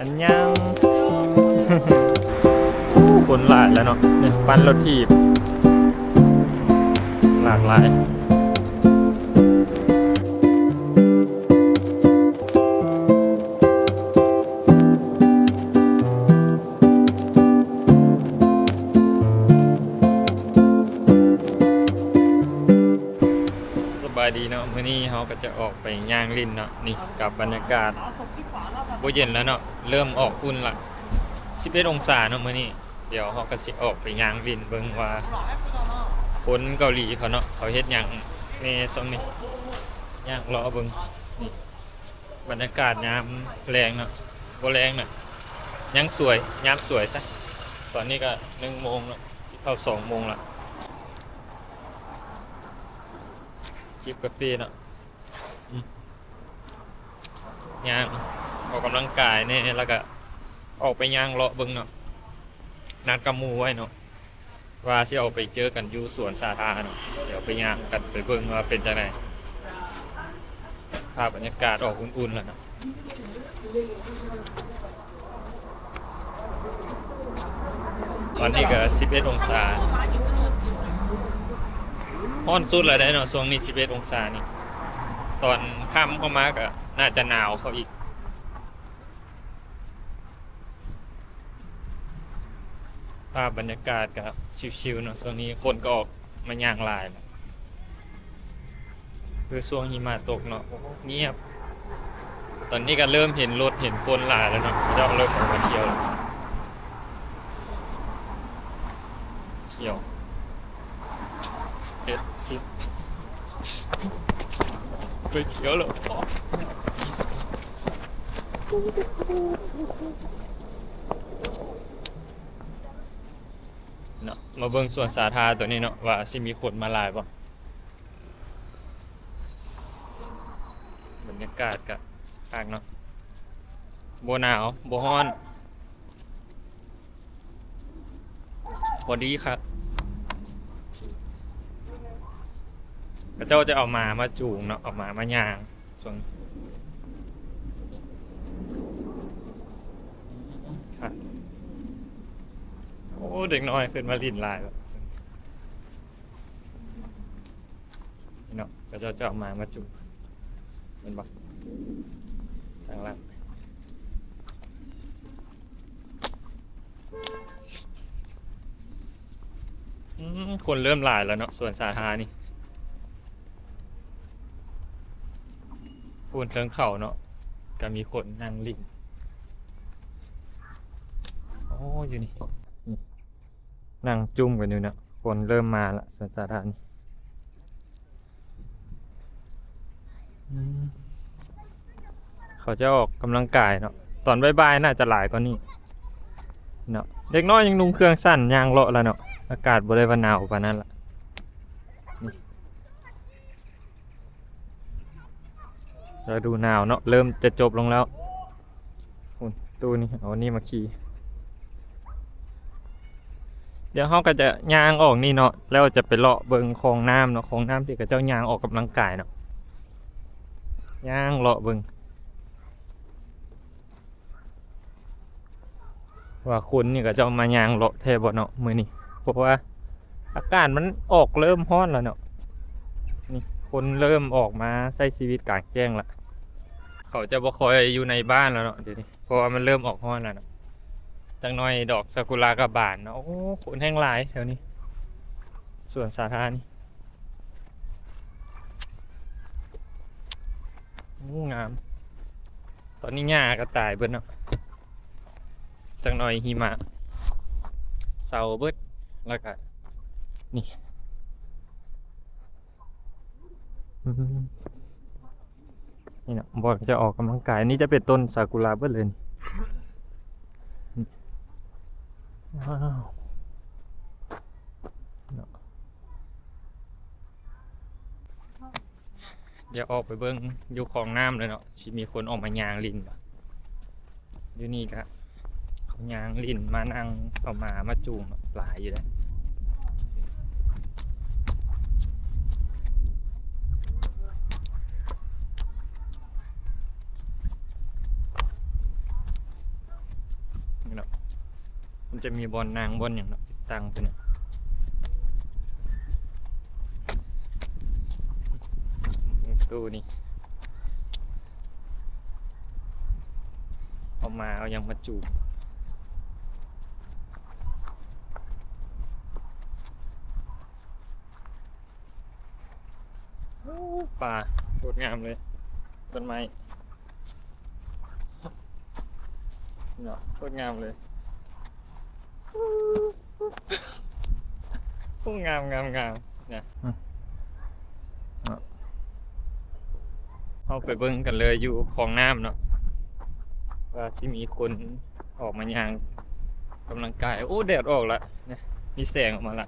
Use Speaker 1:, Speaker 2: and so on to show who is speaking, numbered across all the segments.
Speaker 1: อันยัง คนหลายแล้วเนาะเนี่ยปั้นรถถีบหลากหลายสบายดีเนาะมื้อนี้เราก็จะออกไปย่างลิ้นเนาะนี่กับบรรยากาศบ่เย็นแล้วเนาะเริ่มออกอุ่นละ11 องศาเนาะมื้อนี้เดี๋ยวเราก็สิออกไปย่างลิ้นเบิ่งว่าคนเกาหลีเขาเนาะเขาเฮ็ดหยังในช่วงนี้ย่างรอเบิ่งนี่บรรยากาศยามแรงเนาะบ่แรงน่ะยังสวยยามสวยซะตอนนี้ก็1 โมงเนาะสิเข้า2 โมงละจิบกาแฟเนาะย่างออกกำลังกายเนี่ยแล้วก็ออกไปย่างเลาะเบิ่งเนาะนัดกับหมู่ไว้เนาะว่าสิเอาไปเจอกันอยู่สวนสาธารณะเนาะเดี๋ยวไปย่างกันไปเบิ่งว่าเป็นจังไดภาพบรรยากาศออกอุ่นๆแล้วเนาะตอนนี้ก็11 องศาร้อนสุดแล้วได้เนาะช่วงนี้11 องศานี่ตอนค่ำเข้ามาก็น่าจะหนาวเขาอีกภาพบรรยากาศกับชิวๆเนาะช่วงนี้คนก็ออกมาย่างลายแล้วคือช่วงหิมะตกเนาะเงียบตอนนี้ก็เริ่มเห็นรถเห็นคนหลายแล้วเนาะเจ้าเริ่มออกมาเที่ยวแล้วเที่ยว10ไปเที่ยวแล้วเนาะมาเบิ่งสวนสาธารณะตัวนี้เนาะว่าสิมีคนมาหลายบ่บรรยากาศก็ภาคเนาะบ่หนาวบ่ร้อนพอดีครับพระเจ้าจะเอามาจูงเนาะเอามาย่างส่วนครับโอ้เด็กน้อยขึ้นมาลิ้นลายแบบนี่เนาะพระเจ้าจะเอามาจูงเป็นบ่ทางล่างคนเริ่มหลายแล้วเนาะส่วนสาธารณะนี่พูนเทิงเข่าเนาะก็มีคนนั่งลิ้นโอ้อยู่นี่นั่งจุ่มกันอยู่เนาะคนเริ่มมาละส่วนสาธารณะเขาจะออกกำลังกายเนาะตอนบ่ายๆน่าจะหลายกว่านี้เนาะเด็กน้อยยังนุ่งเครื่องสั้นยางเลาะแล้วเนาะอากาศบ่ได้ว่าหนาวปานนั้นล่ะเราดูหนาวเนาะเริ่มจะจบลงแล้วตู้นี่เอานี่มาขี่เดี๋ยวเขาก็จะย่างออกนี่เนาะแล้วจะไปเลาะเบิงคลองน้ำเนาะคลองน้ำที่กับเจ้าย่างออกกำลังกายเนาะย่างเลาะเบิงว่าคุณนี่ก็จะมาย่างเลาะแทบบ่เนาะมื้อนี้เพราะว่าอากาศมันออกเริ่มร้อนแล้วเนาะนี่คนเริ่มออกมาใช้ชีวิตกลางแจ้งละเขาจะบ่คอยอยู่ในบ้านแล้วเนาะเดี๋ยวนี้เพราะว่ามันเริ่มออกร้อนแล้วเนาะจังน้อยดอกซากุระกับบานเนาะโอ้คนแห้งหลายแถวนี้ส่วนสาธารณะนี่งามตอนนี้หญ้าก็ตายเบิดเนาะจังน้อยหิมะเสาเบิดแล้วก็นี่นี่เนาะบอกจะออกกำลังกายนี่จะเป็นต้นซากุระเบิดเลยว้าวเดี๋ยวออกไปเบิ้งอยู่ของน้ำเลยเนาะสิมีคนออกมายางลินอยู่นี่ก็เขายางลินมานั่งเอามาจูงหลายอยู่เลย มันจะมีบอลนางบอลอย่างเนาะติดตั้งตัวเนี่ยตู้นี่เอามาเอายังมาจูบป่าสวยงามเลยต้นไม้เนาะสวยงามเลยโอ้งามเนี่ยเข้าไปเบิ่งกันเลยอยู่คลองน้ำเนาะว่าที่มีคนออกมาย่างกำลังกายโอ้แดดออกละเนี่ยมีแสงออกมาละ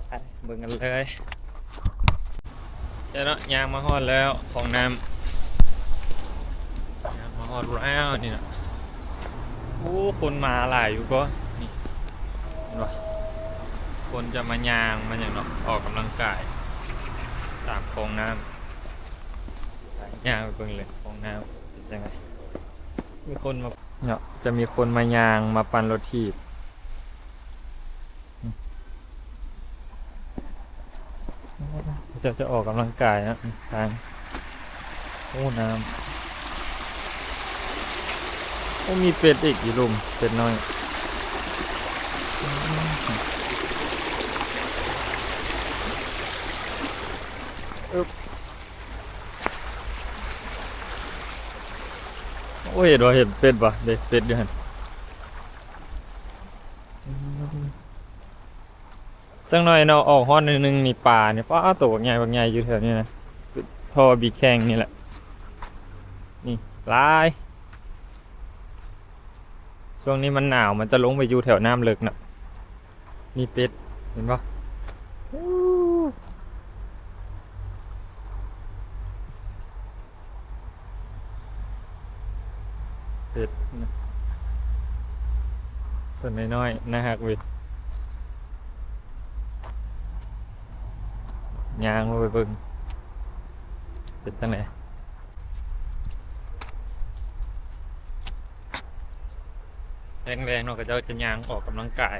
Speaker 1: ไปเบิ่งกันเลยเดี๋ยวเนาะย่างมาฮอดแล้วคลองน้ำย่างมาฮอดแล้วนี่นะโอ้คนมาหลายอยู่ก็นี่เห็นปะคนจะมาย่างมาอย่างเนาะออกกำลังกายตามคลองน้ำย่างไปเบิ่งเลยคลองน้ำเป็นยังไงมีคนมาเนาะจะมีคนมายางมาปั่นรถถีบจะออกกำลังกายนะทางโอ้น้ำโอ้มีเป็ดอีกอยู่ลุมเป็ดน้อยโอ้ยเห็นว่าเห็นเป็ดป่ะเด็กเป็ดอยู่หันจังหน่อยเนาะออกฮอดนึงนี่ป่าเนี่ยป้าตัวใหญ่บางใหญ่อยู่แถวนี้นะท่อบีแข้งนี่แหละนี่ลายช่วงนี้มันหนาวมันจะลงไปอยู่แถวน้ำลึกนะนี่เป็ดเห็นปะเป็ดส่วนน้อยๆนะฮะวิยางมาไปเบิ่งเป็นจังไหนแรงๆเนาะก็จะยางออกกำลังกาย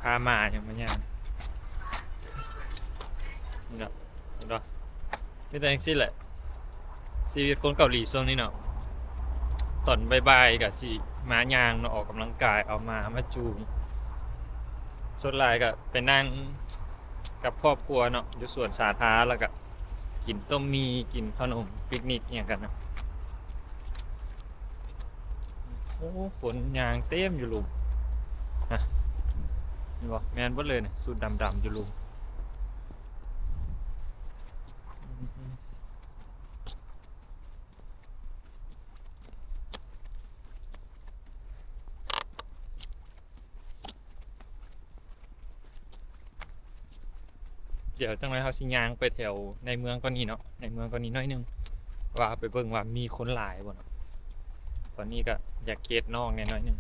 Speaker 1: พามาอย่างมันยางนี่เนาะเห็นปะนี่แต่ยังสิ้นแหละชีวิตคนเกาหลีช่วงนี้เนาะตอนบ่ายๆกับสิมายางเนาะออกกำลังกายเอามาจูงส่วนหลายก็ไปนั่งกับครอบครัวเนาะอยู่สวนสาธารณะแล้วก็กินต้มมีกินขนมปิกนิกอย่างกันนะโอ้ฝนยางเต็มอยู่ลุมนะนี่บอกแมนบดเลยเนี่ยสูตรดำๆอยู่ลุมเดี๋ยวจังไรเขาสิยางไปแถวในเมืองก่อนนี้เนาะในเมืองก่อนนี้น้อยนึงว่าไปเบิ่งว่ามีคนหลายบ่เนาะตอนนี้ก็อยากเกตนอกน้อยนึง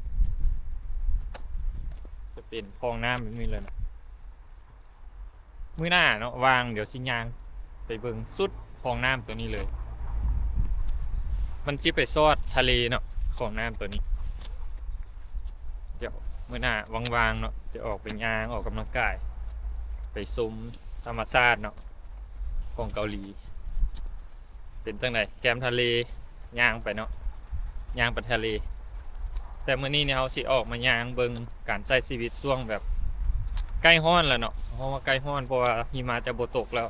Speaker 1: จะเป็นคลองน้ำแบบนี้เลยนะมื้อหน้าเนาะวางเดี๋ยวสิยางไปเบิ่งสุดคลองน้ำตัวนี้เลยมันจิไปซอดทะเลเนาะคลองน้ำตัวนี้เดี๋ยวมื้อหน้าวางๆเนาะจะออกไปยางออกกำลังกายไปซุ้มธรรมชาติเนาะของเกาหลีเป็นตั้งไหนแกมทะเลย่างไปเนาะย่างไปทะเลแต่มื้อนี้เนี่ยเขาสิออกมาย่างเบิ่งการใช้ชีวิตช่วงแบบใกล้ฮ้อนแล้วเนาะเพราะว่าใกล้ฮ้อนเพราะว่าหิมะจะบ่ตกแล้ว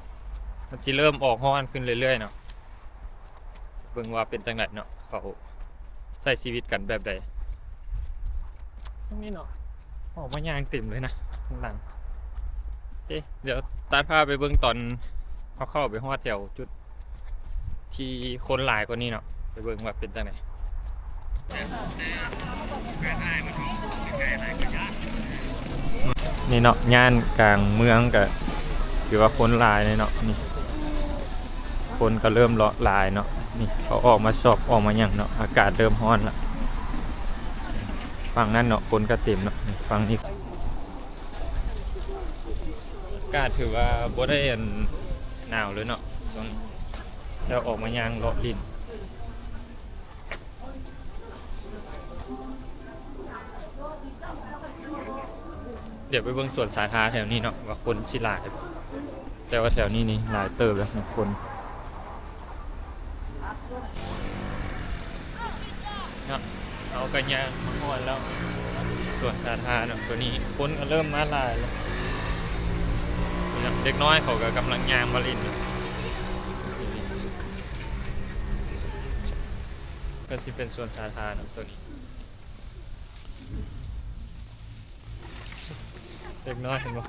Speaker 1: มันสิเริ่มออกฮ้อนขึ้นเรื่อยๆเนาะเบิ่งว่าเป็นจังไดเนาะเขาใช้ชีวิตกันแบบใดตรงนี้เนาะออกมาย่างเต็มเลยนะข้างหลังเดี๋ยวตัดภาพไปเบิ่งตอนเขาเข้าไปฮอดแถวจุดที่คนหลายกว่านี้เนาะไปเบิ่งว่าเป็นจังไดนี่เนาะย่านกลางเมืองก็ถือว่าคนหลายเลยเนาะนี่คนก็เริ่มเลาะหลายเนาะนี่เขาออกมาสอบออกมาอย่างเนาะอากาศเริ่มร้อนละฝั่งนั้นเนาะคนก็เต็มเนาะฝั่งนี้อากาศถือว่าบ่ได้หนาวเลยเนาะช่วงจะออกมายางเลาะลิ้น เดี๋ยวไปเบิ่งสวนสาธารณะแถวนี้เนาะว่าคนสิหลายบ่แต่ว่าแถวนี้นี่หลายเติบแล้วนะคนเนาะเอากันยางมาฮอดแล้วสวนสาธารณะตัวนี้คนก็เริ่มมาหลายแล้วนี่เนาะเด็กน้อยเขาก็กำลังย่างมาเล่นอยู่ก็สิเป็นสวนสาธารณะตัวนี้เด็กน้อยเห็นบ่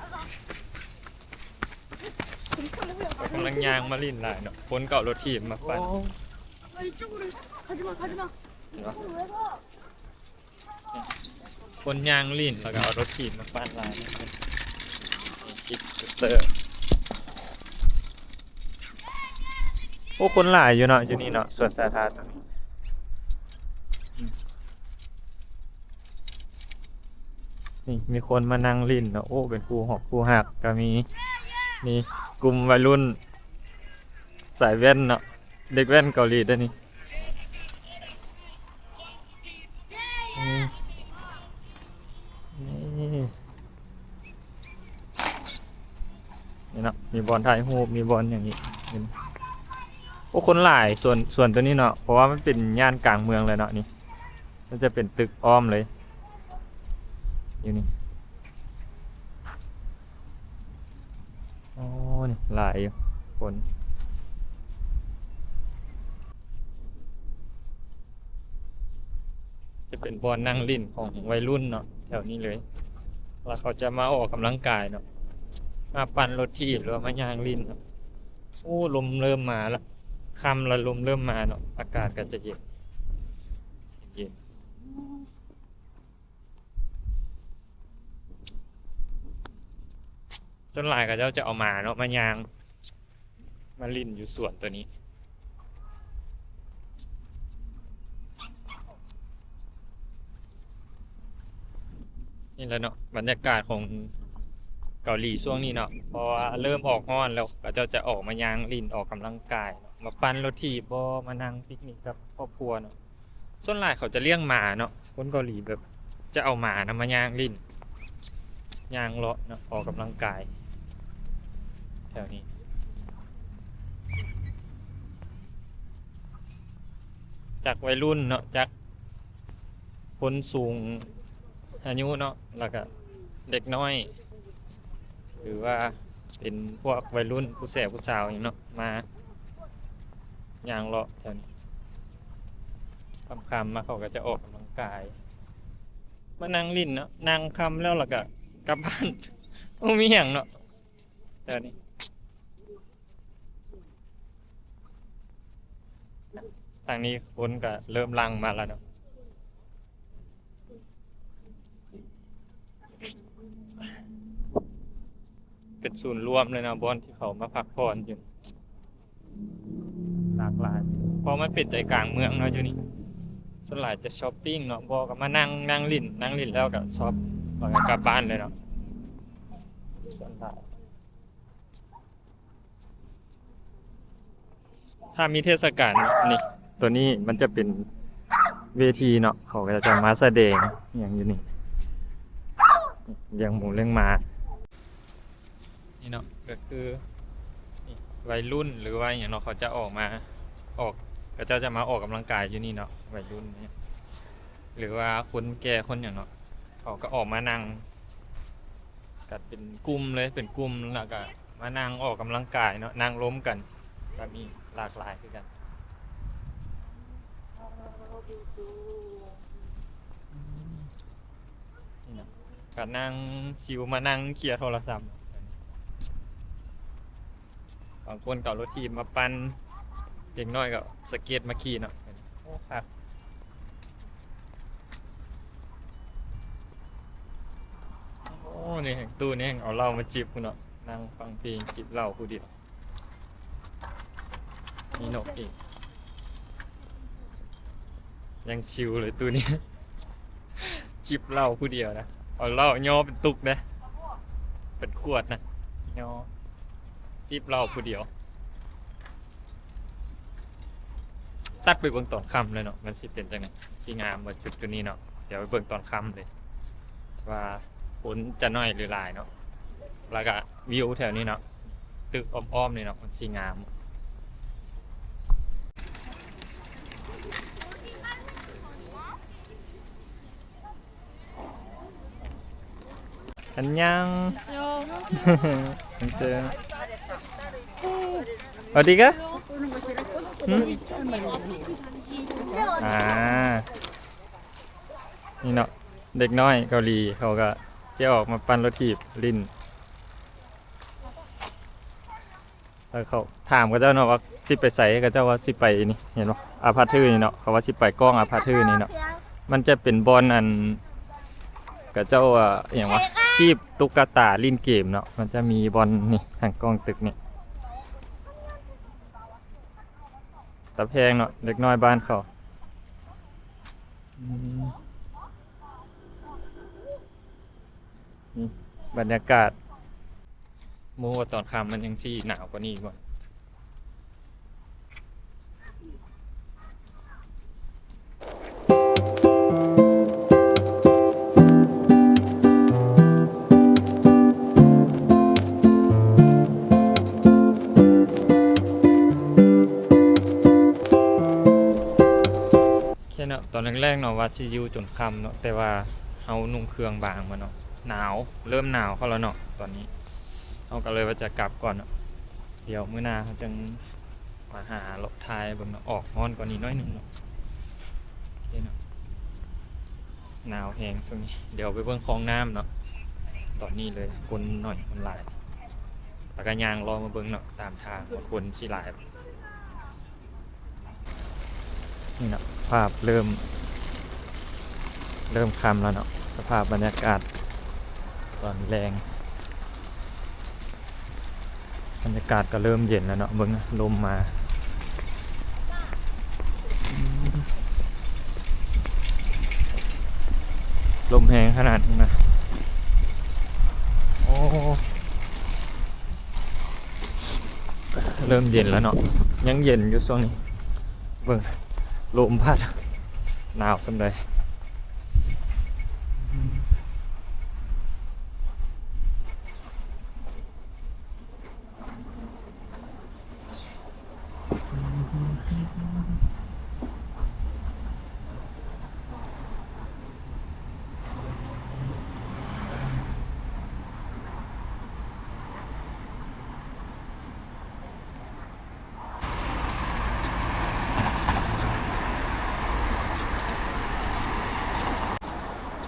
Speaker 1: เขากำลังย่างมาเล่นหลายเนาะคนเก่ารถถีบมาปั่น
Speaker 2: 아, 이쪽으로 가지마 가지마. 이쪽으로 왜 가?
Speaker 1: คนยางลิ่นแล้วก็เอารถถีบมาปั้นลายนะครับคิดสเตอร์โอ้คนหลายอยู่เนาะอยู่นี่เนาะสวนสาธารณะนี่มีคนมานั่งลิ่นเนาะโอ้เป็นครูหอกครูหักก็มีนี่กลุ่มวัยรุ่นสายแว่นเนาะเด็กแว่นเกาหลีด้วยนี่นี่เนาะมีบอลถ่ายรูปมีบอลอย่างนี้โอ้คนหลายส่วนตัวนี้เนาะเพราะว่ามันเป็นย่านกลางเมืองเลยเนาะนี่มันจะเป็นตึกอ้อมเลยอยู่นี่โอ้นี่หลายอยู่คนจะเป็นบอลนั่งลิ่นของวัยรุ่นเนาะแถวนี้เลยแล้วเขาจะมาออกกำลังกายเนาะมาปั่นรถถีบหรือว่ามาย่างลิ่นเนาะโอ้ลมเริ่มมาแล้วค่ำแล้วลมเริ่มมาเนาะอากาศก็จะเย็นส่วนหลายก็จะเอามาเนาะมาย่างมาลิ่นอยู่สวนตัวนี้นี่แหละเนาะบรรยากาศของเกาหลีช่วงนี้เนาะเพราะว่าเริ่มออกร้อนแล้วก็จะออกมาย่างลิ่นออกกำลังกายเนาะมาปั่นรถถีบบ่มานั่งปิกนิกกับครอบครัวเนาะส่วนหลายเขาจะเลี้ยงหมาเนาะคนเกาหลีแบบจะเอาหมานะมาย่างลิ่นย่างเลาะเนาะออกกำลังกายแถวนี้จากวัยรุ่นเนาะจากคนสูงอายุเนาะแล้วก็เด็กน้อยหรือว่าเป็นพวกวัยรุ่นผู้แสบผู้สาวอย่างเนาะมาย่างเลาะแถวนี้คำๆมาเขาก็จะออกกำลังกายมานั่งลิ้นเนาะนั่งคำแล้วก็กลับบ้านไม่มีอย่างเนาะแถวนี้ทางนี้คนก็เริ่มลังมาแล้วเนาะเป็นศูนย์รวมเลยนะบอนที่เขามาพักผ่อนอยู่หลากหลายเพราะมันเป็นใจกลางเมืองเนาะอยู่นี่ส่วนหลายจะช้อปปิ้งเนาะบอกก็มานั่งลิ้นแล้วก็ช็อปแล้วก็กลับบ้านเลยเนาะส่วนหลายถ้ามีเทศกาลนี่ตัวนี้มันจะเป็นเวทีเนาะเขาก็จะมาแสดงอย่างอยู่นี่อย่างหมูเลี้ยงม้านี่เนาะก็คือวัยรุ่นหรือว่าอย่างเนาะเขาจะออกก็จะมาออกกำลังกายอยู่นี่เนาะวัยรุ่นเนี่ยหรือว่าคนแก่คนอย่างเนาะเขาก็ออกมานั่งกันเป็นกลุ่มเลยเป็นกลุ่มแล้วก็มานั่งออกกำลังกายเนาะนั่งล้มกันก็มีหลากหลายคือกันนี่เนาะก็นั่งชิวมานั่งเคลียร์โทรศัพท์บางคนก็เอารถทีมมาปั่นเด็กน้อยก็สเก็ตมาขี่เนาะโอ้ครับโอ้นี่ตู้นี่เอาเหล้ามาจิบคุณเนาะนั่งฟังเพลงจิบเหล้าผู้เดียวมีนกอีกยังชิวเลยตู้นี้ จิบเหล้าผู้เดียวนะเอาเหล้าย่อเป็นตุกนะเป็นขวดนะย่อจิบเหล้าผู้เดียวตัดไปเบิ่งตอนค่ำเลยเนาะมันสิเป็นจังไงสิงามมาจุดนี้เนาะเดี๋ยวไปเบิ่งตอนค่ำเลยว่า คนจะน้อยหรือหลายเนาะแล้วก็วิวแถวนี้เนาะตึกอ้อมๆนี่เนาะมันสีงามอันยังอันเจอสวัสดีครับนี่เนาะเด็กน้อยเกาหลีเขาก็จะออกมาปั่นรถถีบลิ้นแล้วเขาถามกับเจ้าเนาะว่าสิไปใส่กับเจ้าว่าสิไปนี่เห็นป่ะอาพาธือนี่เนาะเขาว่าสิไปกล้องอาพาธือนี่เนาะมันจะเป็นบอลอันกับเจ้าอย่างว่าคีบตุ๊กตาลิ้นเกมเนาะมันจะมีบอลนี่ทางกล้องตึกนี่ตะแพงเนาะเด็กน้อยบ้านเขานี่บรรยากาศโมว่าตอนค่ำมันยังซี่หนาวกว่านี้กว่าแค่เนาะตอนแรกๆเนาะว่าชิวจนค่ำเนาะแต่ว่าเอานุ่งเครื่องบางมาเนาะหนาวเริ่มหนาวเข้าแล้วเนาะตอนนี้เอาก็เลยว่าจะกลับก่อนเนาะเดี๋ยวมื้อหน้าเขาจึงมาหาหลบทายเบิ่งเนาะออกฮ้อนกว่านี้น้อยหนึงเนาะโอเคเนาะหนาวแห้งช่วงนี้เดี๋ยวไปเบิ่งคลองน้ำเนาะตอนนี้เลยคนหน่อยคนหลายแล้วก็ยางรอมาเบิ่งเนาะตามทางว่าคนสิหลายนี่เนาะภาพเริ่มค่ำแล้วเนาะสภาพบรรยากาศตอนแรงบรรยากาศก็เริ่มเย็นแล้วเนาะเบิ่งลมมาลมแรงขนาดนี้นะโอ้เริ่มเย็นแล้วเนาะยังเย็นอยู่ช่วงนี้เบิ่งลมพัดหนาวสำใด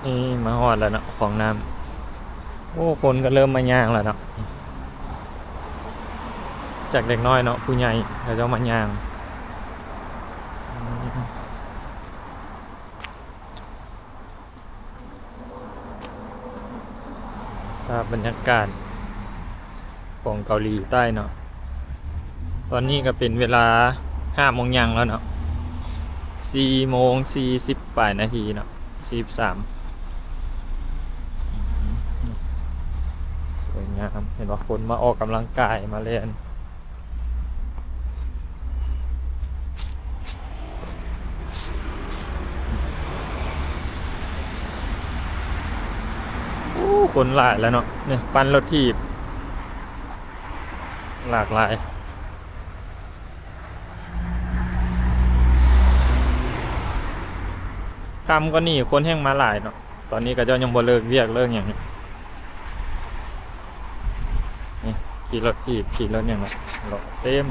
Speaker 1: นี่มาฮอดแล้วเนาะของน้ำโอ้คนก็เริ่มมาย่างแล้วเนาะจากเด็กน้อยเนาะผู้ใหญ่เขาจะมาย่างภาพบรรยากาศของเกาหลีใต้เนาะตอนนี้ก็เป็นเวลา5 โมงยังแล้วเนาะ4 โมง 48 นาทีเนาะ43สวยงามเห็นว่าคนมาออกกำลังกายมาเล่นคนหลายแล้วเนาะเนี่ยปั่นรถถีบหลากหลายคำก็นี่คนแห้งมาหลายเนาะตอนนี้ก็เจ้ายังบ่เลิกเรียกเลิกอย่างนี้นี่ขี่รถถีบขี่รถอย่างนี้รถเต็ม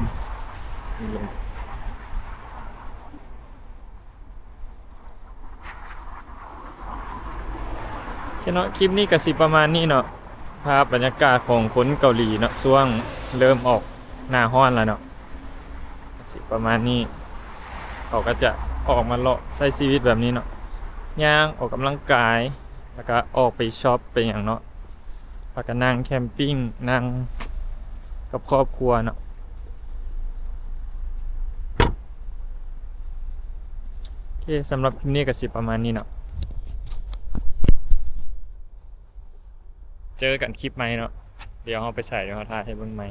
Speaker 1: เนาะคลิปนี้ก็สิประมาณนี้เนาะภาพบรรยากาศของคนเกาหลีเนาะช่วงเริ่มออกหน้าร้อนแล้วเนาะสิประมาณนี้เขาก็จะออกมาเลาะใช้ชีวิตแบบนี้เนาะย่างออกกำลังกายแล้วก็ออกไปช็อปไปอย่างเนาะแล้วก็นั่งแคมปิ้งนั่งกับครอบครัวเนาะโอเคสำหรับคลิปนี้ก็สิประมาณนี้เนาะเจอกันคลิปใหม่เนาะเดี๋ยวเอาไปใส่เดี๋ยวเอาถ่ายให้เบิ่งใหม่